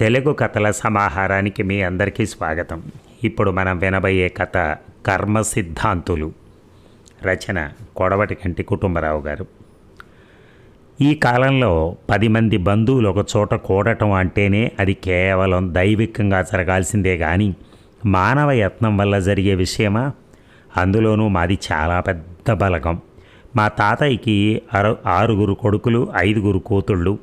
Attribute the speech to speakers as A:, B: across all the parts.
A: తెలుగు కథల సమాహారానికి మీ అందరికీ స్వాగతం. ఇప్పుడు మనం వినబోయే కథ కర్మ సిద్ధాంతులు. రచన కొడవటి కంటి కుటుంబరావు గారు. ఈ కాలంలో 10 మంది బంధువులు ఒక చోట కూడటం అంటేనే అది కేవలం దైవికంగా జరగాల్సిందే కానీ మానవ యత్నం వల్ల జరిగే విషయమా? అందులోనూ మాది చాలా పెద్ద బలగం. మా తాతయ్యకి 6 కొడుకులు, 5 కూతుళ్ళు.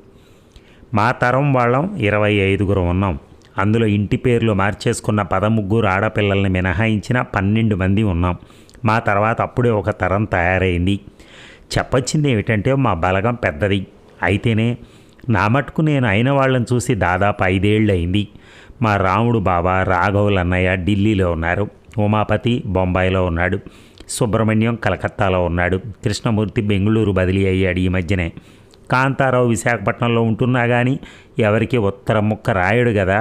A: మా తరం వాళ్ళం 25 ఉన్నాం. అందులో ఇంటి పేర్లు మార్చేసుకున్న 13 ఆడపిల్లల్ని మినహాయించిన 12 మంది ఉన్నాం. మా తర్వాత అప్పుడే ఒక తరం తయారైంది. చెప్పొచ్చింది ఏమిటంటే మా బలగం పెద్దది అయితేనే నా మటుకు నేను అయిన వాళ్ళని చూసి దాదాపు 5 ఏళ్ళు అయింది. మా రాముడు బాబా, రాఘవులు అన్నయ్య ఢిల్లీలో ఉన్నారు. ఉమాపతి బొంబాయిలో ఉన్నాడు. సుబ్రహ్మణ్యం కలకత్తాలో ఉన్నాడు. కృష్ణమూర్తి బెంగళూరు బదిలీ అయ్యాడు ఈ మధ్యనే. కాంతారావు విశాఖపట్నంలో ఉంటున్నా కానీ ఎవరికి ఉత్తర ముక్క రాయడు కదా.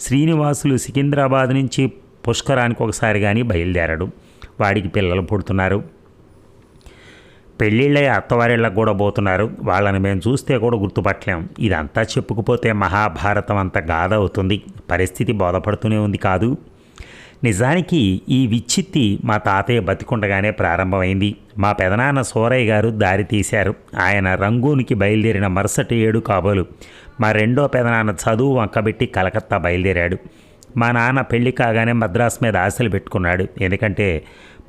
A: శ్రీనివాసులు సికింద్రాబాద్ నుంచి పుష్కరానికి ఒకసారి కానీ బయలుదేరాడు. వాడికి పిల్లలు పుడుతున్నారు. పెళ్ళిళ్ళే అత్తవారిళ్ళకు కూడా పోతున్నారు. వాళ్ళని మేము చూస్తే కూడా గుర్తుపట్టలేం. ఇదంతా చెప్పుకుపోతే మహాభారతం అంత గాథ అవుతుంది. పరిస్థితి బోధపడుతూనే ఉంది కాదు. నిజానికి ఈ విచ్చిత్తి మా తాతయ్య బతికుండగానే ప్రారంభమైంది. మా పెదనాన్న సూరయ్య గారు దారి తీశారు. ఆయన రంగూన్కి బయలుదేరిన మరుసటి 7 కాబోలు మా రెండో పెదనాన్న చదువు వంకబెట్టి కలకత్తా బయలుదేరాడు. మా నాన్న పెళ్లి కాగానే మద్రాసు మీద ఆశలు పెట్టుకున్నాడు. ఎందుకంటే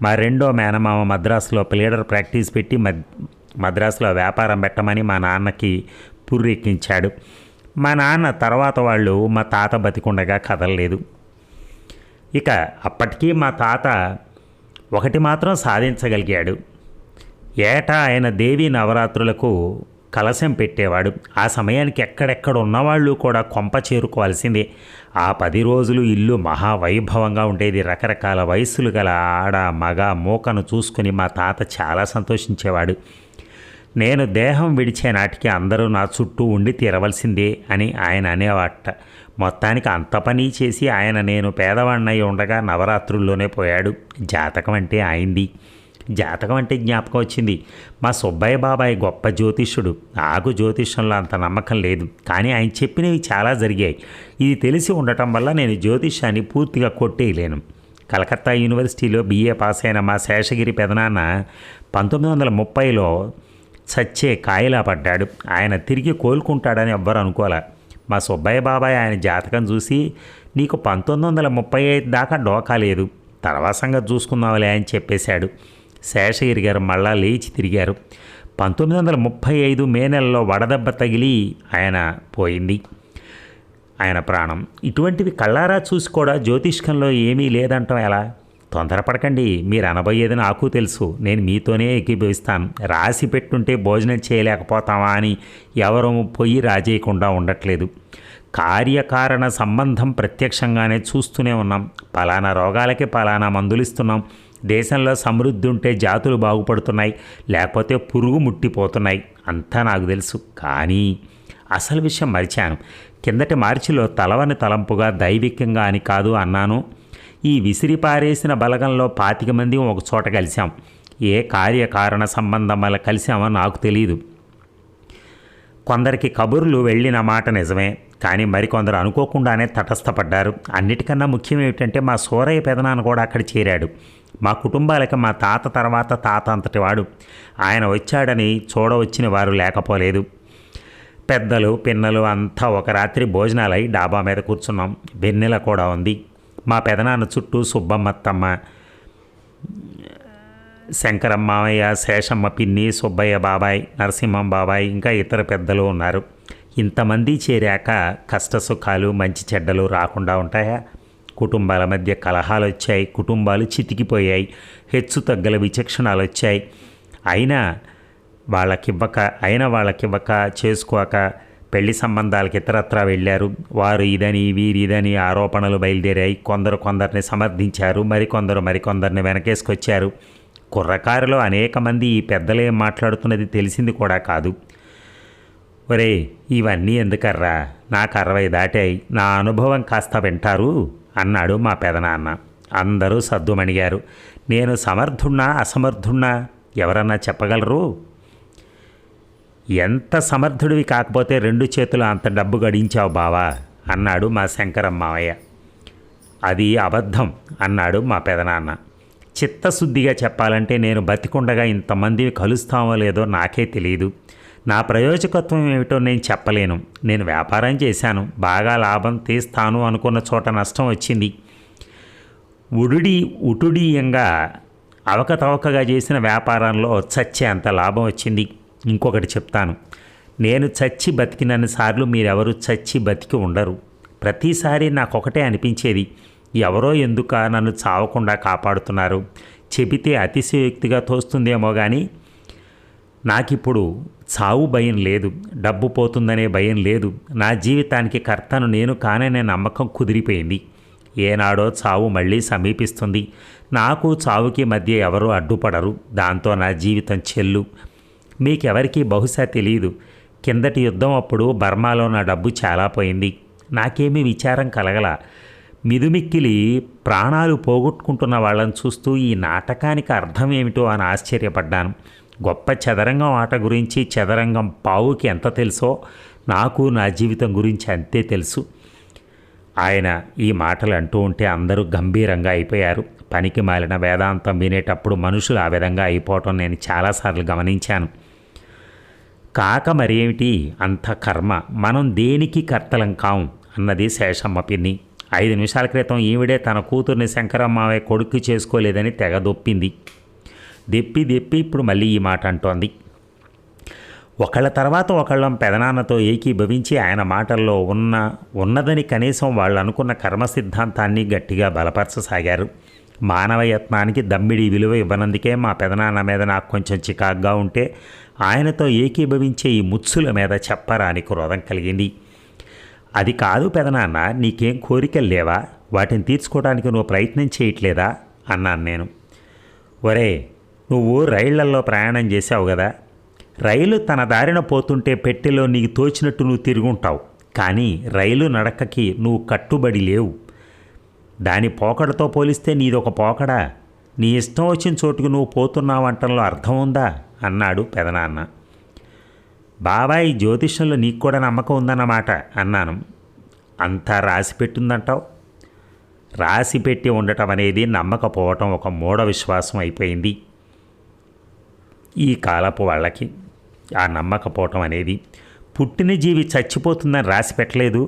A: మా రెండో మేనమామ మద్రాసులో ప్లీడర్ ప్రాక్టీస్ పెట్టి మద్రాసులో వ్యాపారం పెట్టమని మా నాన్నకి పుర్రెక్కించాడు. మా నాన్న తర్వాత వాళ్ళు మా తాత బతికుండగా కదలలేదు. ఇక అప్పటికీ మా తాత ఒకటి మాత్రం సాధించగలిగాడు. ఏటా ఆయన దేవీ నవరాత్రులకు కలశం పెట్టేవాడు. ఆ సమయానికి ఎక్కడెక్కడ ఉన్నవాళ్ళు కూడా కొంప చేరుకోవాల్సిందే. ఆ 10 రోజులు ఇల్లు మహావైభవంగా ఉండేది. రకరకాల వయస్సులు గల ఆడ మగ మూకను చూసుకుని మా తాత చాలా సంతోషించేవాడు. నేను దేహం విడిచే నాటికి అందరూ నా చుట్టూ ఉండి తీరవలసిందే అని ఆయన అనేవాట. మొత్తానికి అంత పని చేసి ఆయన నేను పేదవాడినై ఉండగా నవరాత్రుల్లోనే పోయాడు. జాతకం అంటే అయింది. జాతకం అంటే జ్ఞాపకం వచ్చింది. మా సుబ్బయ్య బాబాయ్ గొప్ప జ్యోతిష్యుడు. నాకు జ్యోతిష్యంలో అంత నమ్మకం లేదు, కానీ ఆయన చెప్పినవి చాలా జరిగాయి. ఇది తెలిసి ఉండటం వల్ల నేను జ్యోతిష్యాన్ని పూర్తిగా కొట్టేయలేను. కలకత్తా యూనివర్సిటీలో BA పాస్ అయిన మా శేషగిరి పెదనాన్న 1930లో చచ్చే కాయలా పడ్డాడు. ఆయన తిరిగి కోలుకుంటాడని ఎవ్వరు అనుకోలే. మా సుబ్బయ్య బాబాయ్ ఆయన జాతకం చూసి నీకు 1935 దాకా డోకా లేదు, తర్వాత సంగతి చూసుకుందాంలే అని చెప్పేశాడు. శేషగిరి గారు మళ్ళా లేచి తిరిగారు. 1935 మే నెలలో వడదెబ్బ తగిలి ఆయన పోయింది, ఆయన ప్రాణం. ఇటువంటివి కళ్ళారా చూసి కూడా జ్యోతిష్కంలో ఏమీ లేదంటాం ఎలా? తొందరపడకండి, మీరు అనబోయేది నాకు తెలుసు. నేను మీతోనే ఏకీభవిస్తాను. రాసి పెట్టుంటే భోజనం చేయలేకపోతామా అని ఎవరు పొయ్యి రాజేయకుండా ఉండట్లేదు. కార్యకారణ సంబంధం ప్రత్యక్షంగానే చూస్తూనే ఉన్నాం. పలానా రోగాలకి పలానా మందులు ఇస్తున్నాం. దేశంలో సమృద్ధి ఉంటే జాతులు బాగుపడుతున్నాయి, లేకపోతే పురుగు ముట్టిపోతున్నాయి. అంతా నాకు తెలుసు. కానీ అసలు విషయం మరిచాను. కిందటి మార్చిలో తలవని తలంపుగా దైవికంగా అని కాదు అన్నాను. ఈ విసిరిపారేసిన బలగంలో 25 మంది ఒక చోట కలిశాం. ఏ కార్యకారణ సంబంధం వల్ల కలిసామో నాకు తెలియదు. కొందరికి కబుర్లు వెళ్ళిన మాట నిజమే, కానీ మరికొందరు అనుకోకుండానే తటస్థపడ్డారు. అన్నిటికన్నా ముఖ్యం ఏమిటంటే మా సూరయ్య పెదనాన్న కూడా అక్కడ చేరాడు. మా కుటుంబాలకి మా తాత తర్వాత తాత అంతటి వాడు. ఆయన వచ్చాడని చూడవచ్చిన వారు లేకపోలేదు. పెద్దలు పిన్నలు అంతా ఒక రాత్రి భోజనాలై డాబా మీద కూర్చున్నాం. వెన్నెల కూడా ఉంది. మా పెదనాన్న చుట్టూ సుబ్బమ్మత్తమ్మ, శంకరమ్మ మామయ్య, శేషమ్మ పిన్ని, సుబ్బయ్య బాబాయ్, నరసింహం బాబాయ్, ఇంకా ఇతర పెద్దలు ఉన్నారు. ఇంతమంది చేరాక కష్టసుఖాలు మంచి చెడ్డలు రాకుండా ఉంటాయా? కుటుంబాల మధ్య కలహాలు వచ్చాయి. కుటుంబాలు చితికిపోయాయి. హెచ్చు తగ్గల విచక్షణాలు వచ్చాయి. అయినా వాళ్ళకివ్వక చేసుకోక పెళ్లి సంబంధాలకు ఇతరత్రా వెళ్ళారు. వారు ఇదని వీరిదని ఆరోపణలు బయలుదేరాయి. కొందరిని సమర్థించారు, మరికొందరిని వెనకేసుకొచ్చారు. కుర్రకారులో అనేక మంది ఈ పెద్దలేం మాట్లాడుతున్నది తెలిసింది కూడా కాదు. ఒరే, ఇవన్నీ ఎందుకర్రా, నాకు 60 దాటాయి, నా అనుభవం కాస్త వింటారు అన్నాడు మా పెదనాన్న. అందరూ సద్దుమణిగారు. నేను సమర్థున్నా అసమర్థున్నా ఎవరన్నా చెప్పగలరు? ఎంత సమర్థుడివి కాకపోతే 2 చేతులు అంత డబ్బు గడించావు బావా అన్నాడు మా శంకరం మావయ్య. అది అబద్ధం అన్నాడు మా పెదనాన్న. చిత్తశుద్ధిగా చెప్పాలంటే నేను బతికుండగా ఇంతమంది కలుస్తామో లేదో నాకే తెలియదు. నా ప్రయోజకత్వం ఏమిటో నేను చెప్పలేను. నేను వ్యాపారం చేశాను, బాగా లాభం తీస్తాను అనుకున్న చోట నష్టం వచ్చింది. ఉటుడీయంగా అవకతవకగా చేసిన వ్యాపారంలో చచ్చే అంత లాభం వచ్చింది. ఇంకొకటి చెప్తాను, నేను చచ్చి బతికినన్నిసార్లు మీరెవరు చచ్చి బతికి ఉండరు. ప్రతిసారి నాకొకటే అనిపించేది, ఎవరో ఎందుక నన్ను చావకుండా కాపాడుతున్నారు. చెబితే అతిశయోక్తిగా తోస్తుందేమో కానీ నాకిప్పుడు చావు భయం లేదు, డబ్బు పోతుందనే భయం లేదు. నా జీవితానికి కర్తను నేను కాననే నమ్మకం కుదిరిపోయింది. ఏనాడో చావు మళ్ళీ సమీపిస్తుంది. నాకు చావుకి మధ్య ఎవరూ అడ్డుపడరు. దాంతో నా జీవితం చెల్లు. మీకెవరికీ బహుశా తెలియదు, కిందటి యుద్ధం అప్పుడు బర్మాలో నా డబ్బు చాలా పోయింది. నాకేమీ విచారం కలగల. మిదుమిక్కిలి ప్రాణాలు పోగొట్టుకుంటున్న వాళ్ళని చూస్తూ ఈ నాటకానికి అర్థం ఏమిటో అని ఆశ్చర్యపడ్డాను. గొప్ప చదరంగం ఆట గురించి చదరంగం పావుకి ఎంత తెలుసో నాకు నా జీవితం గురించి అంతే తెలుసు. ఆయన ఈ మాటలు అంటూ ఉంటే అందరూ గంభీరంగా అయిపోయారు. పనికి మాలిన వేదాంతం వినేటప్పుడు మనుషులు ఆ విధంగా అయిపోవటం నేను చాలాసార్లు గమనించాను. కాక మరేమిటి, అంత కర్మ, మనం దేనికి కర్తలం కాం అన్నది శేషమ్మ పిన్ని. 5 నిమిషాల క్రితం ఈవిడే తన కూతుర్ని శంకరమ్మావే కొడుకు చేసుకోలేదని తెగ దొప్పింది. దెప్పి ఇప్పుడు మళ్ళీ ఈ మాట అంటోంది. ఒకళ్ళ తర్వాత ఒకళ్ళం పెదనాన్నతో ఏకీభవించి ఆయన మాటల్లో ఉన్నదని కనీసం వాళ్ళు అనుకున్న కర్మ సిద్ధాంతాన్ని గట్టిగా బలపరచసాగారు. మానవయత్నానికి దమ్మిడి విలువ ఇవ్వనందుకే మా పెదనాన్న మీద నాకు కొంచెం చికాగ్గా ఉంటే ఆయనతో ఏకీభవించే ఈ ముత్సుల మీద చెప్పరాని క్రోధం కలిగింది. అది కాదు పెదనాన్న, నీకేం కోరికలు లేవా? వాటిని తీర్చుకోవడానికి నువ్వు ప్రయత్నం చేయట్లేదా అన్నాను నేను. ఒరే, నువ్వు రైళ్లల్లో ప్రయాణం చేసావు కదా, రైలు తన దారిన పోతుంటే పెట్టెలో నీకు తోచినట్టు నువ్వు తిరుగుంటావు. కానీ రైలు నడకకి నువ్వు కట్టుబడి లేవు. దాని పోకడతో పోలిస్తే నీదొక పోకడా. నీ ఇష్టం వచ్చిన చోటుకు నువ్వు పోతున్నావంటంలో అర్థం ఉందా అన్నాడు పెదనాన్న. బాబాయ్, జ్యోతిష్యంలో నీకు కూడా నమ్మకం ఉందన్నమాట అన్నాను. అంతా రాసి పెట్టిందంటావు? రాసి పెట్టి ఉండటం అనేది నమ్మకపోవటం ఒక మూఢ విశ్వాసం అయిపోయింది ఈ కాలపు వాళ్ళకి. ఆ నమ్మకపోవటం అనేది, పుట్టిన జీవి చచ్చిపోతుందని రాసి పెట్టలేదు.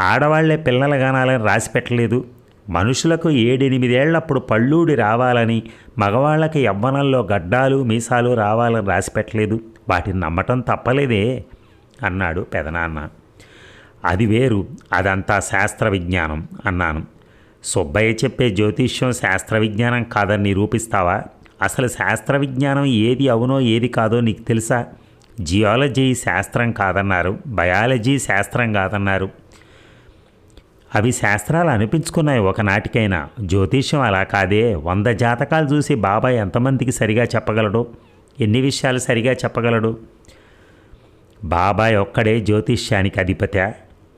A: ఆడవాళ్లే పిల్లలు కానాలని రాసి పెట్టలేదు. మనుషులకు 7-8 ఏళ్లప్పుడు పళ్ళూడి రావాలని, మగవాళ్ళకి యవ్వనంలో గడ్డాలు మీసాలు రావాలని రాసి పెట్టలేదు. వాటిని నమ్మటం తప్పలేదే అన్నాడు పెదనాన్న. అది వేరు, అదంతా శాస్త్ర విజ్ఞానం అన్నాను. సుబ్బయ్య చెప్పే జ్యోతిష్యం శాస్త్ర విజ్ఞానం కాదని నిరూపిస్తావా? అసలు శాస్త్ర విజ్ఞానం ఏది అవునో ఏది కాదో నీకు తెలుసా? జియాలజీ శాస్త్రం కాదన్నారు, బయాలజీ శాస్త్రం కాదన్నారు. అవి శాస్త్రాలు అనిపించుకున్నాయి ఒకనాటికైనా. జ్యోతిష్యం అలా కాదే. 100 జాతకాలు చూసి బాబాయ్ ఎంతమందికి సరిగా చెప్పగలడు? ఎన్ని విషయాలు సరిగా చెప్పగలడు? బాబాయ్ ఒక్కడే జ్యోతిష్యానికి అధిపతి.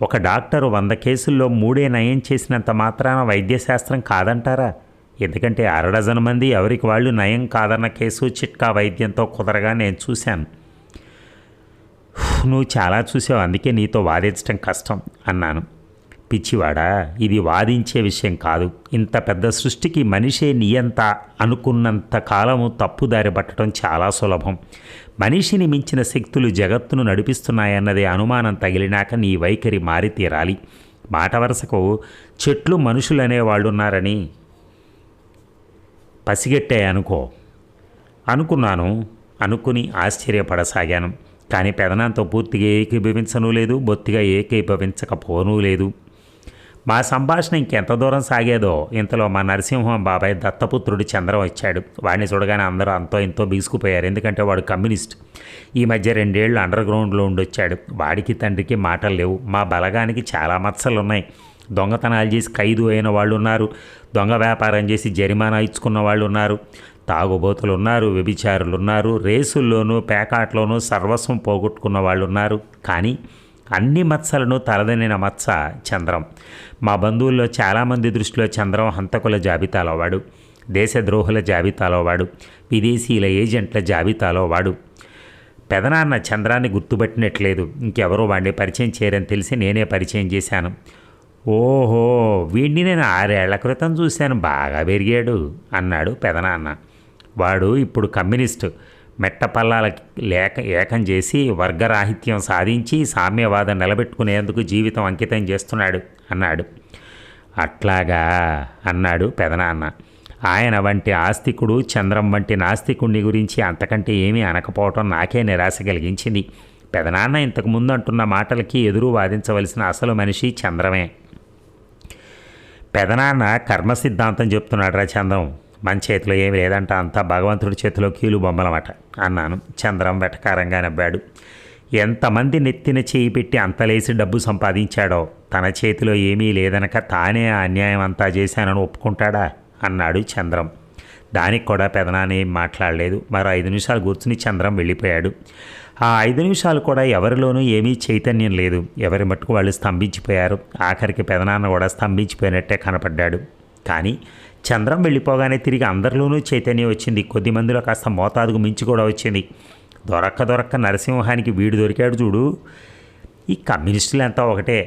A: ఒక డాక్టరు 100 కేసుల్లో 3 నయం చేసినంత మాత్రాన వైద్యశాస్త్రం కాదంటారా? ఎందుకంటే 6 మంది ఎవరికి వాళ్ళు నయం కాదన్న కేసు చిట్కా వైద్యంతో కుదరగా నేను చూశాను. నువ్వు చాలా చూసావు, అందుకే నీతో వాదించడం కష్టం అన్నాను. పిచ్చివాడా, ఇది వాదించే విషయం కాదు. ఇంత పెద్ద సృష్టికి మనిషే నియంత అనుకున్నంత కాలము తప్పుదారి పట్టడం చాలా సులభం. మనిషిని మించిన శక్తులు జగత్తును నడిపిస్తున్నాయన్నదే అనుమానం తగిలినాక నీ వైఖరి మారి తీరాలి. మాట వరుసకు చెట్లు మనుషులు అనేవాళ్ళున్నారని పసిగట్టే అనుకున్నాను. అనుకుని ఆశ్చర్యపడసాగాను. కానీ పెదనాంతో పూర్తిగా ఏకీభవించనూ లేదు, బొత్తిగా ఏకీభవించకపోనూ లేదు. మా సంభాషణ ఇంకెంత దూరం సాగేదో ఇంతలో మా నరసింహం బాబాయ్ దత్తపుత్రుడు చంద్రం వచ్చాడు. వాడిని చూడగానే అందరూ అంతో ఇంతో బిగుసుకుపోయారు. ఎందుకంటే వాడు కమ్యూనిస్ట్. ఈ మధ్య 2 ఏళ్ళు అండర్ గ్రౌండ్లో ఉండొచ్చాడు. వాడికి తండ్రికి మాటలు లేవు. మా బలగానికి చాలా మత్సలు ఉన్నాయి. దొంగతనాలు చేసి ఖైదు అయిన వాళ్ళు ఉన్నారు, దొంగ వ్యాపారం చేసి జరిమానా ఇచ్చుకున్న వాళ్ళు ఉన్నారు, తాగుబోతులు ఉన్నారు, వ్యభిచారులు ఉన్నారు, రేసుల్లోనూ పేకాట్లోనూ సర్వస్వం పోగొట్టుకున్న వాళ్ళు ఉన్నారు. కానీ అన్ని మత్సలను తలదనిన మత్స చంద్రం. మా బంధువుల్లో చాలామంది దృష్టిలో చంద్రం హంతకుల జాబితాలో వాడు, దేశద్రోహుల జాబితాలో వాడు, విదేశీయుల ఏజెంట్ల జాబితాలో వాడు. పెదనాన్న చంద్రాన్ని గుర్తుపట్టినట్లేదు. ఇంకెవరో వాడిని పరిచయం చేయరని తెలిసి నేనే పరిచయం చేశాను. ఓహో, వీడిని నేను 6 ఏళ్ల క్రితం చూశాను, బాగా పెరిగాడు అన్నాడు పెదనాన్న. వాడు ఇప్పుడు కమ్యూనిస్టు మెట్టపల్లాల ఏకం చేసి వర్గరాహిత్యం సాధించి సామ్యవాదం నిలబెట్టుకునేందుకు జీవితం అంకితం చేస్తున్నాడు అన్నాడు. అట్లాగా అన్నాడు పెదనాన్న. ఆయన వంటి ఆస్తికుడు చంద్రం వంటి నాస్తికుడిని గురించి అంతకంటే ఏమీ అనకపోవటం నాకే నిరాశ కలిగించింది. పెదనాన్న ఇంతకుముందు అంటున్న మాటలకి ఎదురు వాదించవలసిన అసలు మనిషి చంద్రమే. పెదనాన్న కర్మ సిద్ధాంతం చెప్తున్నాడు రా చంద్రం. మన చేతిలో ఏమి లేదంట, అంతా భగవంతుడి చేతిలో కీలు బొమ్మలమాట అన్నాను. చంద్రం వెటకారంగా నవ్వాడు. ఎంతమంది నెత్తిన చేయి పెట్టి అంతలేసి డబ్బు సంపాదించాడో తన చేతిలో ఏమీ లేదనక తానే ఆ అన్యాయం అంతా చేశానని ఒప్పుకుంటాడా అన్నాడు చంద్రం. దానికి కూడా పెదనాన్న ఏం మాట్లాడలేదు. మరో 5 నిమిషాలు కూర్చుని చంద్రం వెళ్ళిపోయాడు. ఆ 5 నిమిషాలు కూడా ఎవరిలోనూ ఏమీ చైతన్యం లేదు. ఎవరి మట్టుకు వాళ్ళు స్తంభించిపోయారు. ఆఖరికి పెదనాన్న కూడా స్తంభించిపోయినట్టే కనపడ్డాడు. కానీ చంద్రం వెళ్ళిపోగానే తిరిగి అందరిలోనూ చైతన్యం వచ్చింది. కొద్ది మందిలో కాస్త మోతాదుకు మించి కూడా వచ్చింది. దొరక్క నరసింహానికి వీడు దొరికాడు చూడు. ఈ కమ్యూనిస్టులంతా ఒకటే.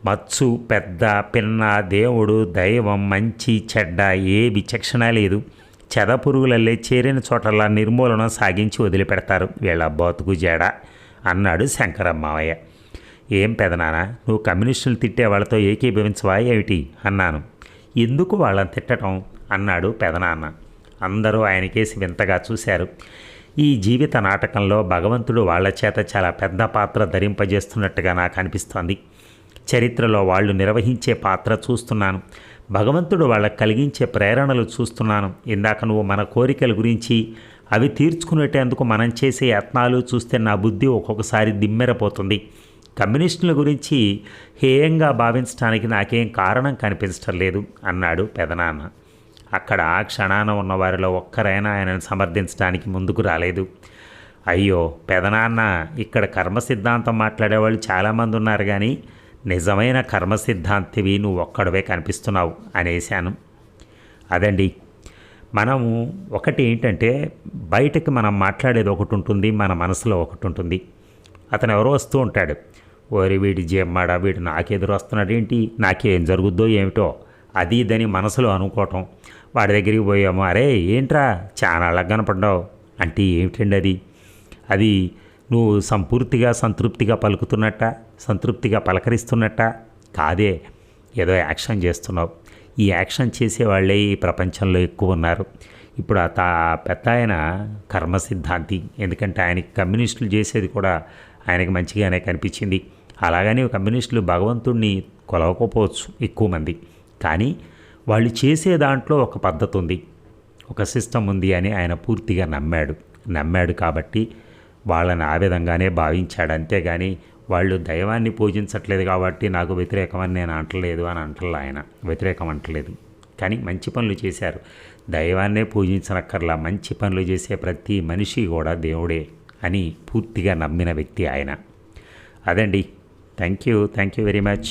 A: మచ్చు, పెద్ద, పిన్న, దేవుడు, దైవం, మంచి, చెడ్డ ఏ విచక్షణ లేదు. చెదపురుగులల్లే చేరిన చోటల్లా నిర్మూలన సాగించి వదిలిపెడతారు. వీళ్ళ బతుకు జడ అన్నాడు శంకరమ్మావయ్య. ఏం పెదనాన్న, నువ్వు కమ్యూనిస్టులు తిట్టే వాళ్ళతో ఏకీభవించవా ఏమిటి అన్నాను. ఎందుకు వాళ్ళని తిట్టడం అన్నాడు పెదనాన్న. అందరూ ఆయనకేసి వింతగా చూశారు. ఈ జీవిత నాటకంలో భగవంతుడు వాళ్ల చేత చాలా పెద్ద పాత్ర ధరింపజేస్తున్నట్టుగా నాకు అనిపిస్తోంది. చరిత్రలో వాళ్ళు నిర్వహించే పాత్ర చూస్తున్నాను. భగవంతుడు వాళ్ళకు కలిగించే ప్రేరణలు చూస్తున్నాను. ఇందాక నువ్వు మన కోరికల గురించి అవి తీర్చుకునేటందుకు మనం చేసే యత్నాలు చూస్తే నా బుద్ధి ఒక్కొక్కసారి దిమ్మెరపోతుంది. కమ్యూనిస్టుల గురించి హేయంగా భావించడానికి నాకేం కారణం కనిపించటం లేదు అన్నాడు పెదనాన్న. అక్కడ ఆ క్షణాన ఉన్న వారిలో ఒక్కరైనా ఆయనను సమర్థించడానికి ముందుకు రాలేదు. అయ్యో పెదనాన్న, ఇక్కడ కర్మ సిద్ధాంతం మాట్లాడేవాళ్ళు చాలామంది ఉన్నారు, కానీ నిజమైన కర్మ సిద్ధాంతివి నువ్వు ఒక్కడవే కనిపిస్తున్నావు అనేశాను. అదండి, మనము ఒకటి ఏంటంటే బయటకు మనం మాట్లాడేది ఒకటి ఉంటుంది, మన మనసులో ఒకటి ఉంటుంది. అతను ఎవరో వస్తూ ఉంటాడు. ఓరి వీడి జేమ్మాడా, వీడు నాకెదురు వస్తున్నాడు ఏంటి, నాకేం జరుగుద్దో ఏమిటో అది ఇదని మనసులో అనుకోవటం. వాడి దగ్గరికి పోయాము, అరే ఏంట్రా చాలా అలా కనపడ్డావు అంటే ఏమిటండి అది? అది నువ్వు సంతృప్తిగా పలుకుతున్నట్ట, సంతృప్తిగా పలకరిస్తున్నట్ట కాదే, ఏదో యాక్షన్ చేస్తున్నావు. ఈ యాక్షన్ చేసేవాళ్ళే ఈ ప్రపంచంలో ఎక్కువ ఉన్నారు. ఇప్పుడు పెద్ద ఆయన కర్మ సిద్ధాంతి. ఎందుకంటే ఆయనకి కమ్యూనిస్టులు చేసేది కూడా ఆయనకి మంచిగానే కనిపించింది. అలాగని కమ్యూనిస్టులు భగవంతుడిని కొలవకపోవచ్చు ఎక్కువ మంది, కానీ వాళ్ళు చేసే దాంట్లో ఒక పద్ధతి ఉంది, ఒక సిస్టమ్ ఉంది అని ఆయన పూర్తిగా నమ్మాడు కాబట్టి వాళ్ళని ఆ విధంగానే భావించాడు. అంతేగాని వాళ్ళు దైవాన్ని పూజించట్లేదు కాబట్టి నాకు వ్యతిరేకమని నేను అంటలేదు అని అంటలే. ఆయన వ్యతిరేకం అంటలేదు, కానీ మంచి పనులు చేశారు. దైవాన్నే పూజించనక్కర్లా, మంచి పనులు చేసే ప్రతి మనిషి కూడా దేవుడే అని పూర్తిగా నమ్మిన వ్యక్తి ఆయన. అదండి. Thank you very much.